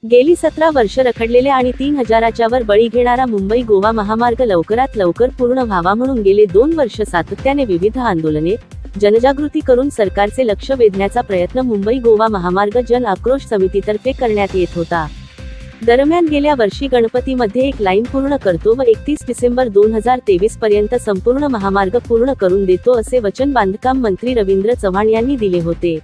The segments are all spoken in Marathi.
गेली 17 वर्ष रखडलेले आणि 3000च्या वर बळी घेणारा मुंबई गोवा महामार्ग लवकरात लवकर पूर्ण व्हावा म्हणून गेले 2 वर्ष सातत्याने विविध आंदोलने, जनजागृती करून सरकारचे लक्ष वेधण्याचा प्रयत्न मुंबई गोवा महामार्ग जन आक्रोश समितीतर्फे करण्यात येत होता। दरम्यान गेल्या वर्षी गणपतीमध्ये एक लाईन पूर्ण करतो व 31 डिसेंबर 2023 पर्यंत संपूर्ण महामार्ग पूर्ण करून देतो असे वचन बांधकाम मंत्री रवींद्र चव्हाण यांनी दिले होते।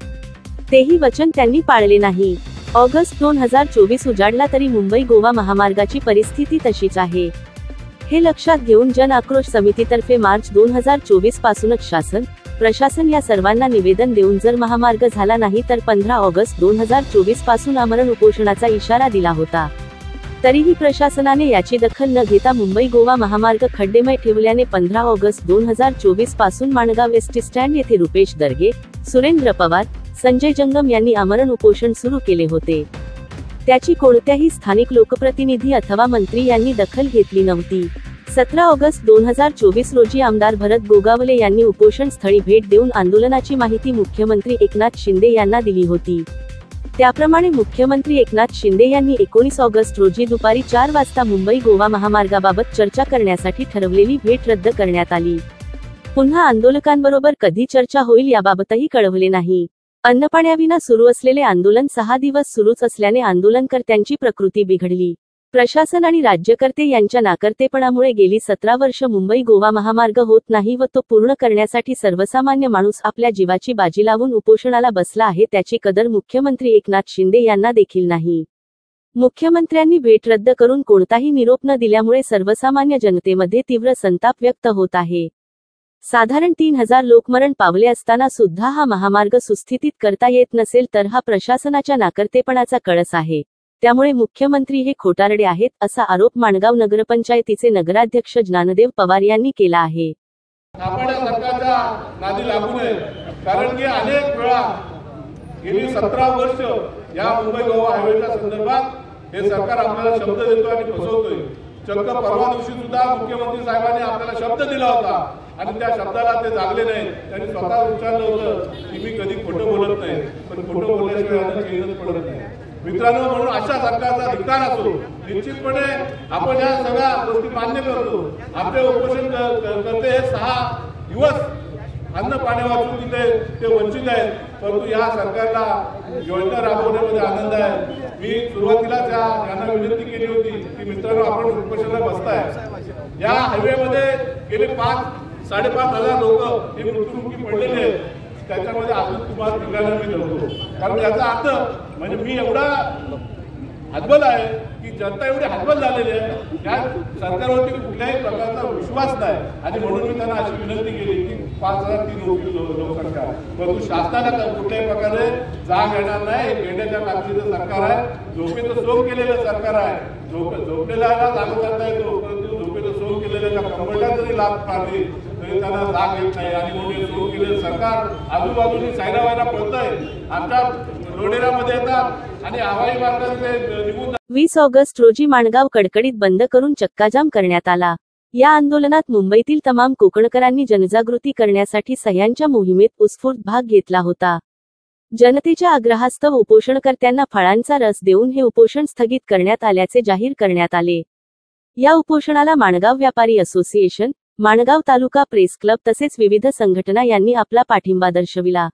तेही वचन त्यांनी पाळले नाही। ऑगस्ट 2024 उजाडला तरी मुंबई गोवा महामार्गाची परिस्थिती तशीच आहे। हे लक्षात घेऊन जन आक्रोश समितीतर्फे मार्च 2024 पासूनच शासन, प्रशासन या सर्वांना निवेदन देऊन जर महामार्ग झाला नाही तर 15 ऑगस्ट 2024 पासून आमरण उपोषणाचा इशारा दिला होता। तरीही प्रशासनाने याची दखल न घेता मुंबई गोवा महामार्ग खड्डेमय ठेवल्याने 15 ऑगस्ट 2024 पासून माणगाव एसटी स्टँड येथे रुपेश दर्गे, सुरेंद्र पवार, संजय जंगम यांनी आमरण उपोषण सुरू केले होते। त्याची कोणत्याही स्थानिक लोकप्रतिनिधी अथवा मंत्री यांनी दखल घेतली नव्हती। 17 ऑगस्ट 2024 रोजी आमदार भरत गोगावले यांनी उपोषण स्थळी भेट देऊन आंदोलनाची माहिती मुख्यमंत्री एकनाथ शिंदे यांना दिली होती। त्याप्रमाणे मुख्यमंत्री एकनाथ शिंदे यांनी 19 ऑगस्ट रोजी दुपारी 4 वाजता मुंबई गोवा महामार्गाबाबत चर्चा करण्यासाठी ठरवलेली भेट रद्द करण्यात आली। पुन्हा आंदोलकांबरोबर कधी चर्चा होईल याबाबतही कळवले नाही। अन्नपाण्याविना सुरू असलेले आंदोलन 6 दिवस सुरूच असल्याने आंदोलनकर्त्यांची प्रकृती बिघडली। प्रशासन आणि राज्यकर्ते यांच्या नाकर्तेपणामुळे गेली 17 वर्ष मुंबई गोवा महामार्ग होत नाही व तो पूर्ण करण्यासाठी सर्वसामान्य माणूस आपल्या जीवाची बाजी लावून उपोषणाला बसला आहे, त्याची कदर मुख्यमंत्री एकनाथ शिंदे यांना देखील नाही। मुख्यमंत्र्यांनी भेट रद्द करून कोणताही निरोप न दिल्यामुळे सर्वसामान्य जनतेमध्ये तीव्र संताप व्यक्त होत आहे। साधारण 3000 लोक मरण पावले असताना सुद्धा हा महामार्ग सुस्थितीत करता येत नसेल तर हा प्रशासनाच्या नाकर्तेपणाचा कळस आहे। त्यामुळे मुख्यमंत्री हे खोटारडे आहेत असा आरोप माणगाव नगरपंचायतीचे नगराध्यक्ष ज्ञानदेव पवार यांनी केला आहे। आपण सरकारच्या नादी लागू नये, कारण की अनेक वेळा गेली 17 वर्ष या मुंबई गोवा हायवेच्या संदर्भात हे सरकार आपल्याला शब्द देतो आणि फसवतोय। चक्क परवा दिवशी सुद्धा मुख्यमंत्री साहेबांनी आपल्याला शब्द दिला होता आणि त्या शब्दाला ते जागले नाही। त्यांनी स्वतः विचारलं होतं की मी कधी खोटं बोलत नाही, पण खोटं बोलल्याशिवाय चेंजच पडत नाही। मित्रांनो, म्हणून अशा सरकारचा धिक्कार असतो। निश्चितपणे आपण या सगळ्या गोष्टी मान्य करतो। आपले उपोषण करते 6 दिवस अन्न पाण्यापासून तिथे ते वंचित आहेत, परंतु या सरकारला योजना राबवण्यामध्ये आनंद आहे। मी सुरुवातीलाच यांना विनंती केली होती की मित्रांनो, आपण उपोषणाला बसताय। या हायवेमध्ये गेले 5-5.5 लोक हे मृत्युमुखी पडलेले आहेत। त्याच्यामध्ये अजून तुम्हाला निघायला मी नव्हतो, कारण याचा अर्थ म्हणजे मी एवढा हतबल आहे की जनता एवढी हतबल झालेली आहे, या सरकारवरती कुठल्याही प्रकारचा विश्वास नाही। आणि म्हणून मी त्यांना अशी विनंती केली की 5003 लोकसंख्या, परंतु शासनाला कुठल्याही प्रकारे जाग येणार नाही। पेंड्याच्या कापणीचं सरकार आहे, झोपेचं सोंग केलेलं सरकार आहे। झोपलेला लागू करता येतो, परंतु झोपेचं सोंग केलेल्या कंबळला जरी लाभ पाडली तरी त्यांना जाग येत नाही। आणि म्हणून सोंग केलेलं सरकार आजूबाजूने सायरावायला पडतंय। आमच्या लोणेरामध्ये येतात आणि हवाई मार्गाने निघून 20 ऑगस्ट रोजी माणगाव कडकडीत बंद करून चक्काजाम करण्यात आला। या आंदोलनात मुंबईतील तमाम कोकणकरांनी जनजागृती करण्यासाठी सह्यांच्या मोहिमेत उत्स्फूर्त भाग घेतला होता। जनतेच्या आग्रहास्तव उपोषणकर्त्यांना फळांचा रस देऊन हे उपोषण स्थगित करण्यात आल्याचे जाहीर करण्यात आले। या उपोषणाला माणगाव व्यापारी असोसिएशन, माणगाव तालुका प्रेस क्लब तसेच विविध संघटना यांनी आपला पाठिंबा दर्शविला।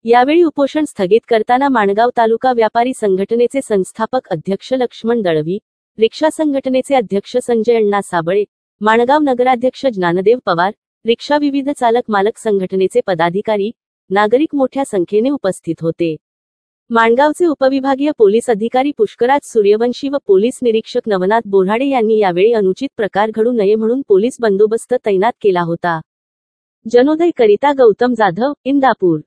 यावेळी उपोषण स्थगित करताना माणगाव तालुका व्यापारी संघटनेचे संस्थापक अध्यक्ष लक्ष्मण दळवी, रिक्षा संघटनेचे अध्यक्ष संजय अण्णा साबळे, माणगाव नगराध्यक्ष ज्ञानदेव पवार, रिक्षा विविध चालक मालक संघटनेचे पदाधिकारी, नागरिक मोठ्या संख्येने उपस्थित होते। माणगावचे उपविभागीय पोलीस अधिकारी पुष्कराज सूर्यवंशी व पोलीस निरीक्षक नवनाथ बोऱ्हाडे यांनी यावेळी अनुचित प्रकार घडू नये म्हणून पोलीस बंदोबस्त तैनात केला होता। जनोदय करिता गौतम जाधव, इंदापूर।